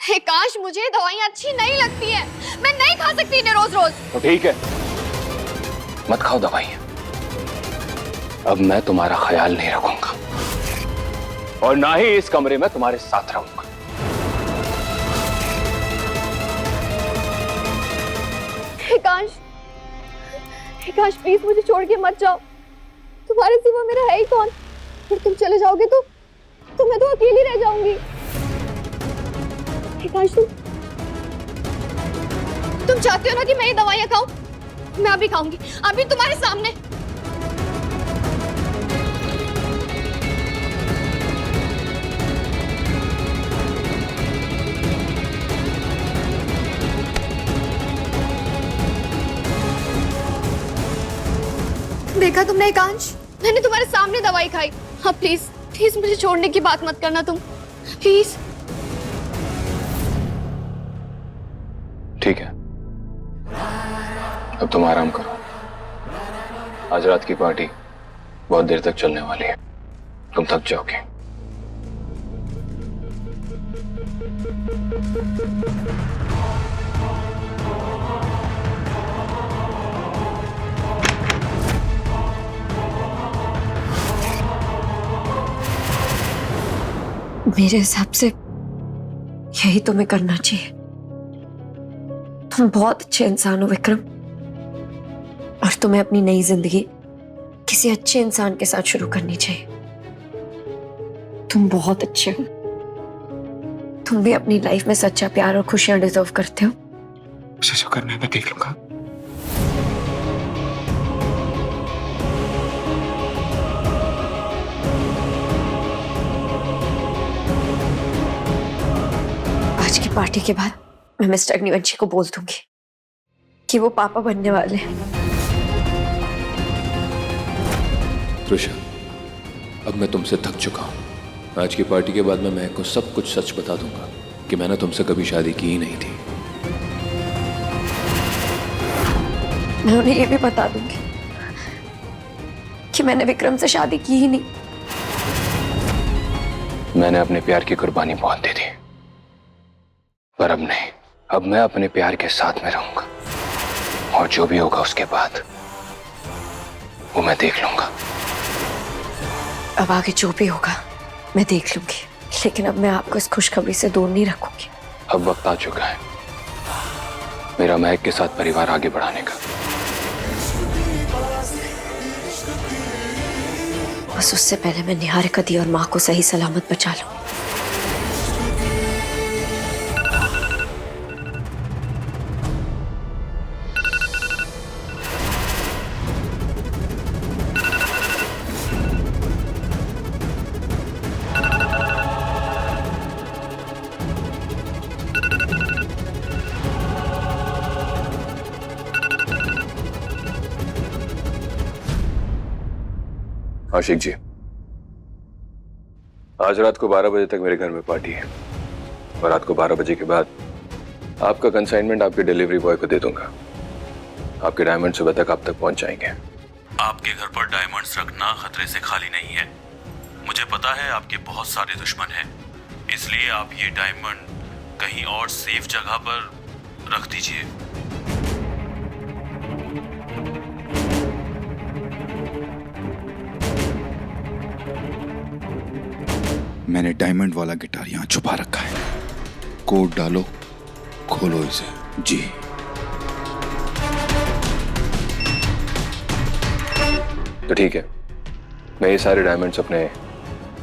हे काश, मुझे दवाइयाँ अच्छी नहीं लगती है, मैं नहीं खा सकती इन्हें रोज रोज। तो ठीक है, मत खाओ दवाइयाँ। अब मैं तुम्हारा ख्याल नहीं रखूंगा और ना ही इस कमरे में तुम्हारे साथ रहूंगा। हे काश प्लीज मुझे छोड़ के मत जाओ। तुम्हारे सिवा मेरा है ही कौन? फिर तुम चले जाओगे तो मैं तो अकेली रह जाऊंगी। हे काश, तुम चाहते हो ना कि मैं ये दवाइयां खाऊं? मैं अभी खाऊंगी, अभी तुम्हारे सामने। देखा तुमने एकांश, मैंने तुम्हारे सामने दवाई खाई। हाँ प्लीज प्लीज मुझे छोड़ने की बात मत करना तुम, प्लीज। ठीक है, अब तुम आराम करो। आज रात की पार्टी बहुत देर तक चलने वाली है, तुम थक जाओगे। मेरे हिसाब से यही तुम्हें करना चाहिए। तुम बहुत अच्छे इंसान हो विक्रम, और तुम्हें अपनी नई जिंदगी किसी अच्छे इंसान के साथ शुरू करनी चाहिए। तुम बहुत अच्छे हो। तुम भी अपनी लाइफ में सच्चा प्यार और खुशियां डिजर्व करते हो। मुझे जो करना है मैं देख लूंगा। आज की पार्टी के बाद मैं मिस्टर अग्निवंशी को बोल दूंगी कि वो पापा बनने वाले हैं। त्रिशा, अब मैं तुमसे थक चुका हूं। आज की पार्टी के बाद मैं महक को सब कुछ सच बता दूंगा कि मैंने तुमसे कभी शादी की ही नहीं थी। मैं उन्हें ये भी बता दूंगी कि मैंने विक्रम से शादी की ही नहीं। मैंने अपने प्यार की कुर्बानी बहुत दे दी, पर अब नहीं। अब मैं अपने प्यार के साथ में रहूंगा और जो भी होगा उसके बाद वो मैं देख लूंगा। अब आगे जो भी होगा मैं देख लूंगी, लेकिन अब मैं आपको इस खुशखबरी से दूर नहीं रखूंगी। अब वक्त आ चुका है मेरा महक के साथ परिवार आगे बढ़ाने का। बस उससे पहले मैं निहारिका दी और माँ को सही सलामत बचा लूं। आशिक जी, आज रात को 12 बजे तक मेरे घर में पार्टी है और रात को 12 बजे के बाद आपका कंसाइनमेंट आपके डिलीवरी बॉय को दे दूंगा। आपके डायमंड सुबह तक आप तक पहुंच जाएंगे। आपके घर पर डायमंड्स रखना खतरे से खाली नहीं है। मुझे पता है आपके बहुत सारे दुश्मन हैं, इसलिए आप ये डायमंड कहीं और सेफ जगह पर रख दीजिए। मैंने डायमंड वाला गिटार यहाँ छुपा रखा है। कोड डालो, खोलो इसे। जी। तो ठीक है, मैं ये सारे डायमंड्स अपने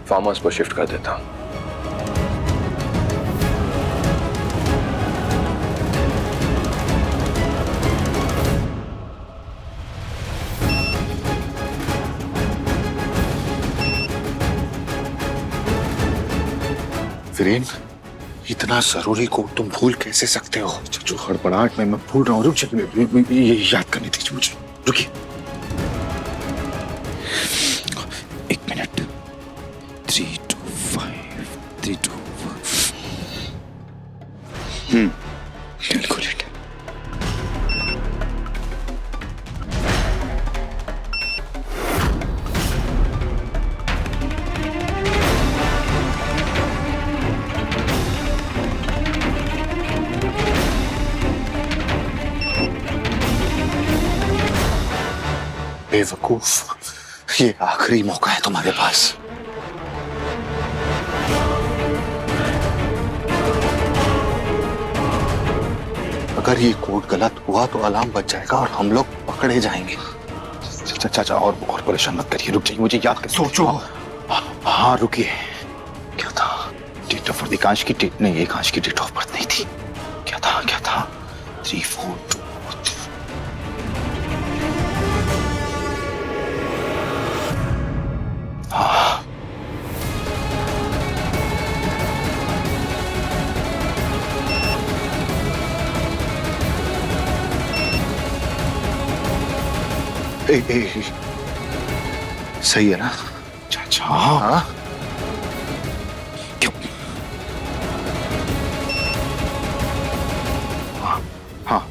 फार्म हाउस पर शिफ्ट कर देता हूँ। वीरेन, इतना जरूरी कोड तुम भूल कैसे सकते हो? जो हड़बड़ाहट में मैं भूल रहा हूँ। रुक जाइए, ये याद करनी थी मुझे। रुकिए, 1 मिनट। 3 2 5 3 2 कैलकुलेट। बेवकूफ, ये आखिरी मौका है तुम्हारे पास। अगर ये कोड गलत हुआ तो अलार्म बच जाएगा और हम लोग पकड़े जाएंगे। चाचा और परेशान मत करिए, रुक जाइए, मुझे याद कर सोचो। हाँ रुकिए, क्या था? डेट ऑफ बर्थ एकांश की डेट नहीं, एकांश की डेट ऑफ बर्थ नहीं थी। क्या था 3, 4, 2। हाँ ए, सही है ना चाचा? हाँ क्यों? हाँ हाँ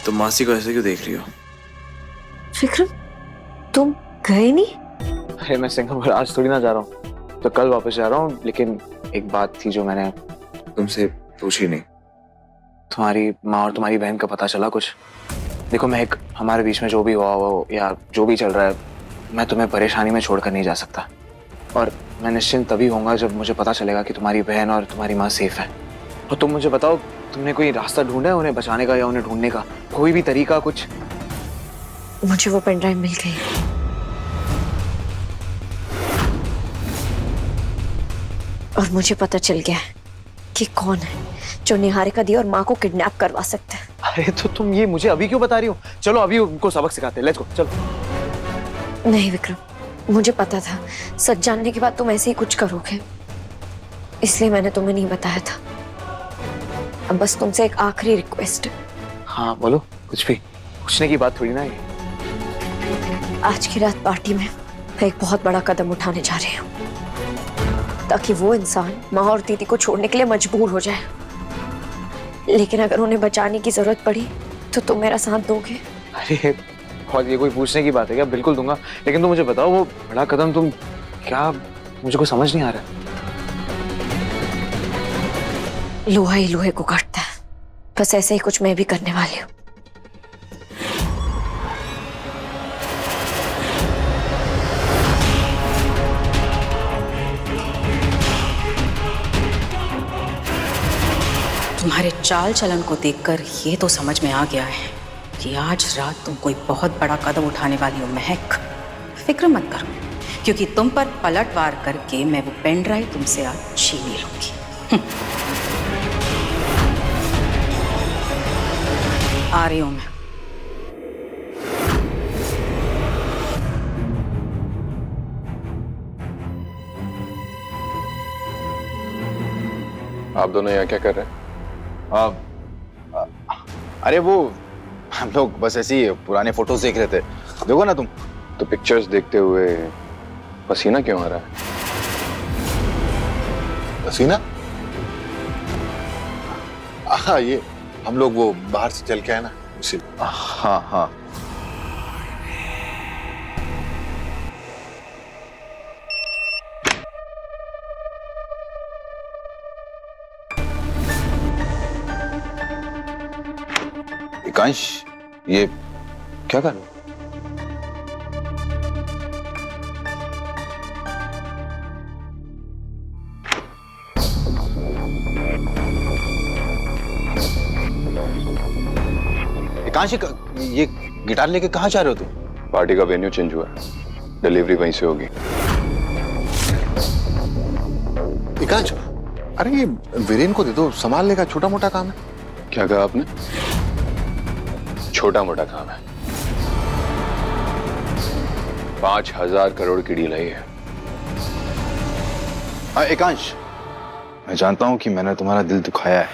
तुम मासी को ऐसे क्यों देख रही हो? विक्रम, तुम गए नहीं? अरे मैं सिंगापुर आज थोड़ी ना जा रहा हूँ, तो कल वापस जा रहा हूँ। लेकिन एक बात थी जो मैंने तुमसे पूछी नहीं। तुम्हारी माँ और तुम्हारी बहन का पता चला कुछ? देखो महक, हमारे बीच में जो भी हुआ हो या जो भी चल रहा है, मैं तुम्हें परेशानी में छोड़कर नहीं जा सकता। और मैं निश्चिंत तभी होऊंगा जब मुझे पता चलेगा कि तुम्हारी बहन और तुम्हारी माँ सेफ है। और तुम मुझे बताओ, तुमने कोई रास्ता ढूंढा है उन्हें बचाने का या उन्हें ढूंढने का? कोई भी तरीका कुछ? मुझे वो पेन ड्राइव मिल गई और मुझे पता चल गया है कि कौन है जो निहारिका दी और माँ को किडनैप करवा सकता है। अरे तो तुम ये मुझे अभी क्यों बता रही हो? चलो अभी उनको सबक सिखाते हैं, लेट्स गो, चलो। नहीं विक्रम, मुझे पता था सच जानने के बाद तुम ऐसे ही कुछ करोगे, इसलिए मैंने तुम्हें नहीं बताया था। अब बस तुमसे एक आखिरी रिक्वेस्ट है। हाँ बोलो, कुछ भी, पूछने की बात थोड़ी ना है। आज की रात पार्टी में मैं एक बहुत बड़ा कदम उठाने जा रही हूँ ताकि वो इंसान माँ और दीदी को छोड़ने के लिए मजबूर हो जाए। लेकिन अगर उन्हें बचाने की जरूरत पड़ी तो तुम मेरा साथ दोगे? अरे और ये कोई पूछने की बात है क्या? बिल्कुल दूंगा। लेकिन तुम मुझे बताओ, वो बड़ा कदम तुम क्या, मुझे कुछ समझ नहीं आ रहा। लोहा ही लोहे को काटता है, बस ऐसे ही कुछ मैं भी करने वाली हूँ। तुम्हारे चाल चलन को देखकर ये तो समझ में आ गया है कि आज रात तुम कोई बहुत बड़ा कदम उठाने वाली हो महक। फिक्र मत करो, क्योंकि तुम पर पलटवार करके मैं वो पेन ड्राइव तुमसे आज छीन ही लूंगी। आ रही हूं मैं। आप दोनों यहाँ क्या कर रहे हैं? अरे वो हम लोग बस ऐसे ही पुराने फोटोज देख रहे थे। देखो ना तुम। तो पिक्चर्स देखते हुए पसीना क्यों आ रहा है? पसीना? ये हम लोग वो बाहर से चल के आए ना, इसी। हाँ हाँ। एकांश, ये क्या कर रहे हो? एकांश, ये गिटार लेके कहाँ जा रहे हो तुम? पार्टी का वेन्यू चेंज हुआ है, डिलीवरी वहीं से होगी। एकांश, अरे ये वीरेन को दे दो, संभाल लेगा, छोटा मोटा काम है। क्या कहा आपने? छोटा मोटा काम है? 5,000 करोड़ की डील है ये। एकांश, मैं जानता हूं कि मैंने तुम्हारा दिल दुखाया है,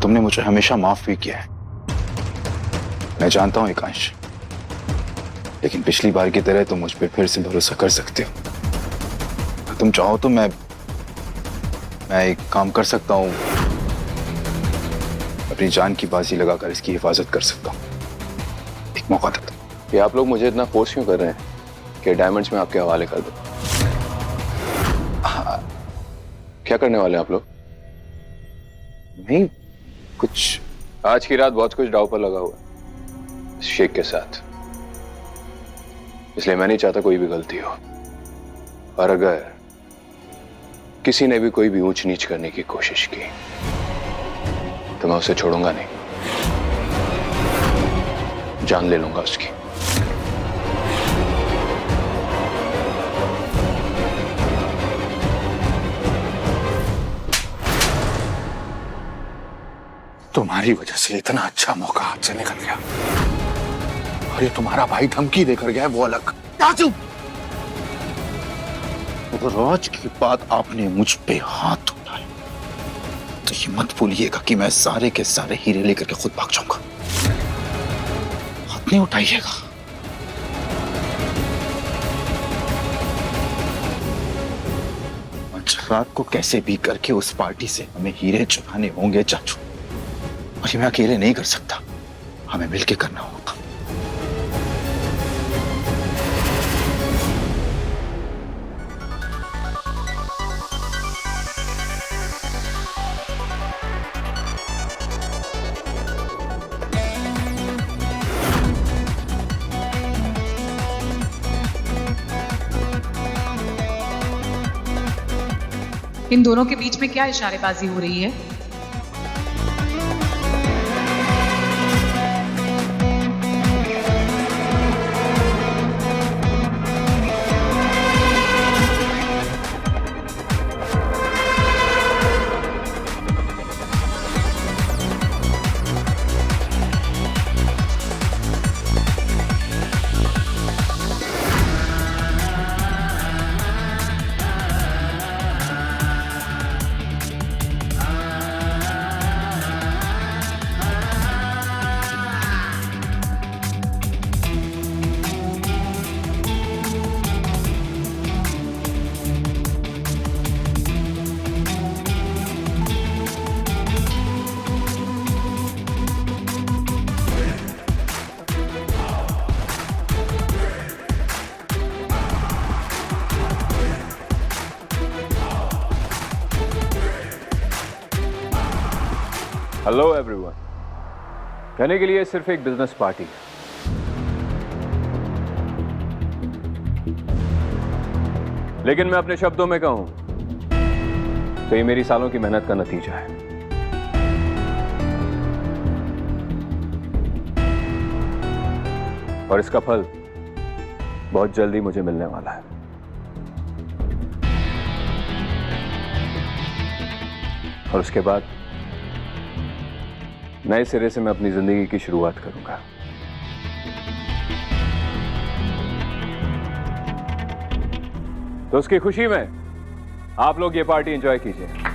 तुमने मुझे हमेशा माफ भी किया है, मैं जानता हूं एकांश, लेकिन पिछली बार की तरह तुम मुझ पे फिर से भरोसा कर सकते हो। तुम चाहो तो मैं एक काम कर सकता हूं, अपनी जान की बाजी लगाकर इसकी हिफाजत कर सकता हूं। एक मौका देता हूं। ये आप लोग मुझे इतना फोर्स क्यों कर रहे हैं कि डायमंड्स में आपके हवाले कर दो? क्या करने वाले हैं आप लोग? नहीं कुछ। आज की रात बहुत कुछ दांव पर लगा हुआ है इस शेख के साथ, इसलिए मैं नहीं चाहता कोई भी गलती हो। और अगर किसी ने भी कोई भी ऊंच नीच करने की कोशिश की तो मैं उसे छोड़ूंगा नहीं, जान ले लूंगा उसकी। तुम्हारी वजह से इतना अच्छा मौका हाथ से निकल गया, और ये तुम्हारा भाई धमकी देकर गया है, वो अलग। राजू, अगर आज के बाद आपने मुझ पे हाथ उठाए तो ये मत भूलिएगा कि मैं सारे के सारे हीरे लेकर के खुद भाग जाऊंगा। हाथ नहीं उठाइएगा। आज रात को कैसे भी करके उस पार्टी से हमें हीरे चुराने होंगे चाचू, और ये मैं अकेले नहीं कर सकता, हमें मिलके करना होगा। इन दोनों के बीच में क्या इशारेबाजी हो रही है? हेलो एवरीवन, कहने के लिए सिर्फ एक बिजनेस पार्टी है, लेकिन मैं अपने शब्दों में कहूं तो ये मेरी सालों की मेहनत का नतीजा है। और इसका फल बहुत जल्दी मुझे मिलने वाला है। और उसके बाद नए सिरे से मैं अपनी जिंदगी की शुरुआत करूंगा। तो उसकी खुशी में आप लोग ये पार्टी एंजॉय कीजिए।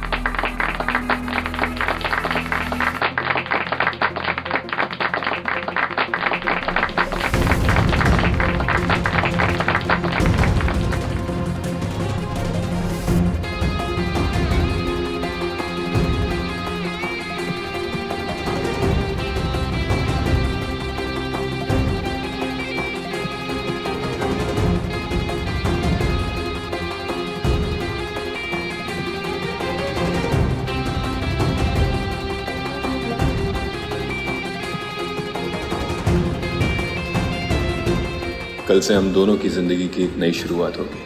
कल से हम दोनों की जिंदगी की एक नई शुरुआत होगी।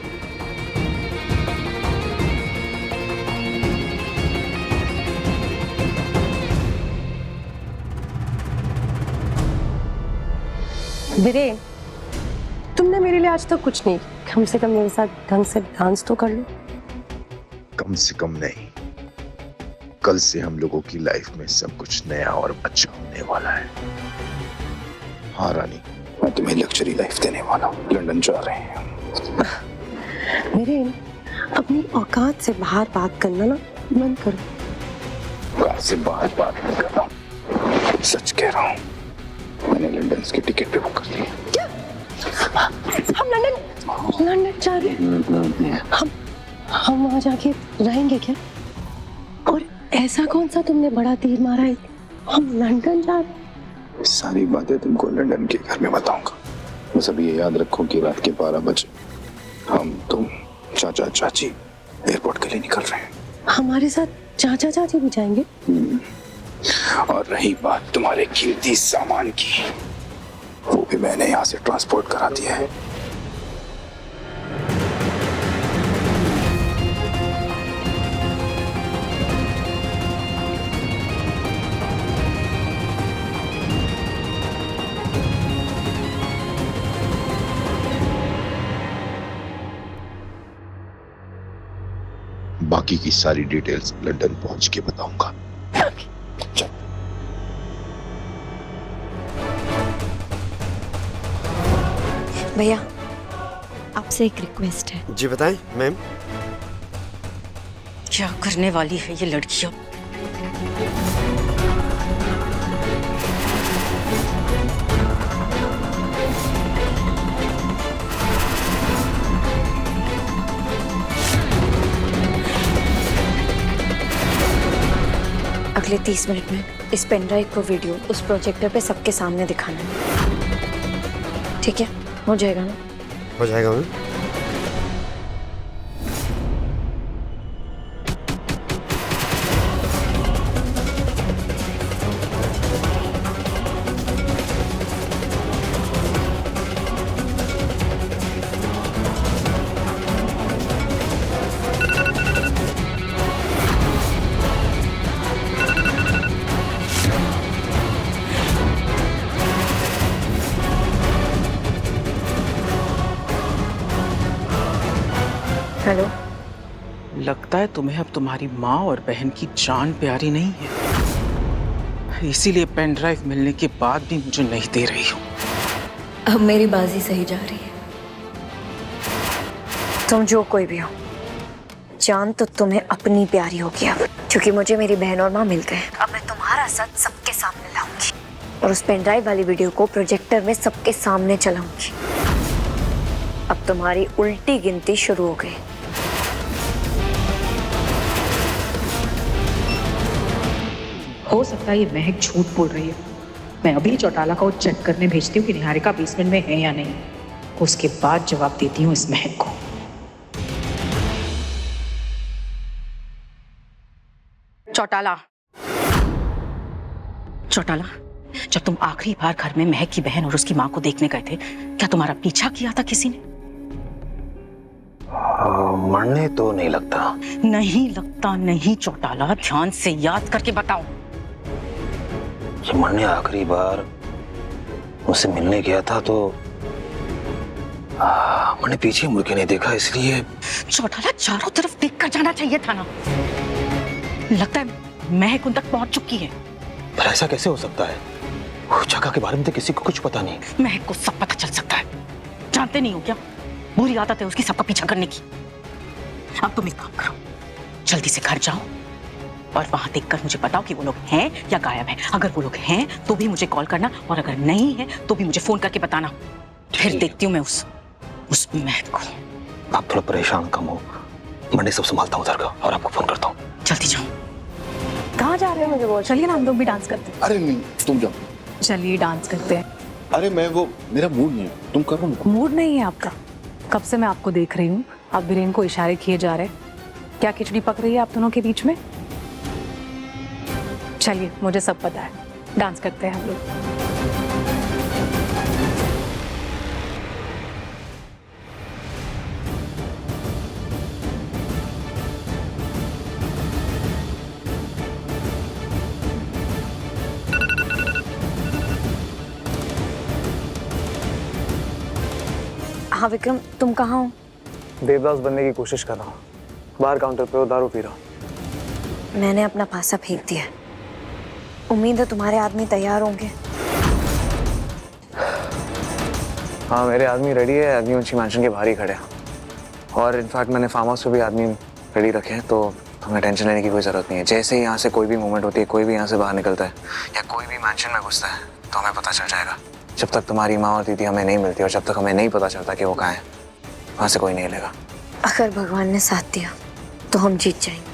वीरेन, तुमने मेरे लिए आज तक कुछ नहीं, कम से कम मेरे साथ ढंग से डांस तो कर लो। कम से कम नहीं, कल से हम लोगों की लाइफ में सब कुछ नया और अच्छा होने वाला है। हाँ रानी, मैं तुम्हें लग्जरी लाइफ देने वाला हूँ। लंदन जा रहे हैं। वीरेन, अपनी औकात से बाहर बात करना ना बंद करो। घर से बाहर बात नहीं कर रहा हूँ, सच कह रहा हूँ। मैंने लंदन की टिकट भी बुक कर दी है। क्या? हम लंदन जा रहे हैं? हम वहाँ जाके रहेंगे क्या? और ऐसा कौन सा तुमने बड़ा तीर मारा है? हम लंदन जा रहे हैं। सारी बातें तुमको लंदन के घर में बताऊंगा। बस अभी ये याद रखो कि रात के 12 बजे हम, तुम, चाचा चाची एयरपोर्ट के लिए निकल रहे हैं। हमारे साथ चाचा चाची भी जाएंगे? और रही बात तुम्हारे कीमती सामान की, वो भी मैंने यहाँ से ट्रांसपोर्ट करा दिया है। बाकी की सारी डिटेल्स लंदन पहुंच के बताऊंगा। भैया, आपसे एक रिक्वेस्ट है। जी बताएं मैम। क्या करने वाली है ये लड़कियां? अगले 30 मिनट में इस पेन ड्राइव को वीडियो उस प्रोजेक्टर पे सबके सामने दिखाना है, ठीक है? हो जाएगा ना? हो जाएगा मैम। हेलो। लगता है तुम्हें अब तुम्हारी माँ और बहन की जान प्यारी नहीं है, इसीलिए पेन ड्राइव मिलने के बाद भी मुझे नहीं दे रही हो। अब मेरी बाजी सही जा रही है। तुम जो कोई भी हो, जान तो तुम्हें अपनी प्यारी होगी अब, क्योंकि मुझे मेरी बहन और माँ मिल गए। अब मैं तुम्हारा सच सबके सामने लाऊंगी और उस पेन ड्राइव वाली वीडियो को प्रोजेक्टर में सबके सामने चलाऊंगी। अब तुम्हारी उल्टी गिनती शुरू हो गई। हो सकता है ये महक झूठ बोल रही है। मैं अभी चौटाला को चेक करने भेजती हूँ कि निहारिका बेसमेंट में है या नहीं, उसके बाद जवाब देती हूँ इस महक को। चौटाला, चौटाला, जब तुम आखिरी बार घर में महक की बहन और उसकी माँ को देखने गए थे, क्या तुम्हारा पीछा किया था किसी ने? मरने तो नहीं लगता। नहीं लगता नहीं चौटाला, ध्यान से याद करके बताओ। जब मरने आखिरी बार मुझसे मिलने गया था तो मैंने पीछे मुड़ के नहीं देखा, इसलिए। चौटाला, चारों तरफ देख कर जाना चाहिए था ना। लगता है महक उन तक पहुंच चुकी है। पर ऐसा कैसे हो सकता है? उस जगह के बारे में तो किसी को कुछ पता नहीं। महक को सब पता चल सकता है, जानते नहीं हो क्या? बुरी आदत है उसकी सबका पीछा करने की। अब तुम एक काम करो, जल्दी से घर जाओ और वहां देखकर मुझे बताओ कि वो लोग हैं या गायब हैं। अगर वो लोग हैं तो भी मुझे कॉल करना, और अगर नहीं है तो भी मुझे फोन करके बताना। फिर देखती हूँ मैं उस महक को। आप थोड़ा परेशान कम हो, मैं सब संभालता हूँ उधर का और आपको फोन करता हूँ। जल्दी जाओ। कहाँ जा रहे हो मुझे बोल? चलिए ना, हम लोग भी डांस करते हैं। अरे नहीं, तुम जाओ। चलिए डांस करते हैं। अरे मेरा मूड नहीं है, तुम करो ना। मूड नहीं है आपका? कब से मैं आपको देख रही हूँ, आप बीरेन को इशारे किए जा रहे। क्या खिचड़ी पक रही है आप दोनों के बीच में? चलिए, मुझे सब पता है, डांस करते हैं हम लोग। हाँ विक्रम, तुम कहाँ हो? देवदास बनने की कोशिश कर रहा हूँ। बाहर काउंटर पे दारू पी रहा हूँ। मैंने अपना पासा फेंक दिया। उम्मीद है तुम्हारे आदमी तैयार होंगे। हाँ, मेरे आदमी रेडी है। आदमी ऊंची मैंशन के बाहर ही खड़े हैं, और इनफैक्ट मैंने फार्म हाउस पे भी आदमी रेडी रखे हैं, तो तुम्हें टेंशन लेने की कोई जरूरत नहीं है। जैसे ही यहाँ से कोई भी मूवमेंट होती है, कोई भी यहाँ से बाहर निकलता है या कोई भी मैंशन में घुसता है तो हमें पता चल जाएगा। जब तक तुम्हारी माँ और दीदी हमें नहीं मिलती और जब तक हमें नहीं पता चलता कि वो कहाँ है, वहाँ से कोई नहीं लेगा। अगर भगवान ने साथ दिया तो हम जीत जाएंगे।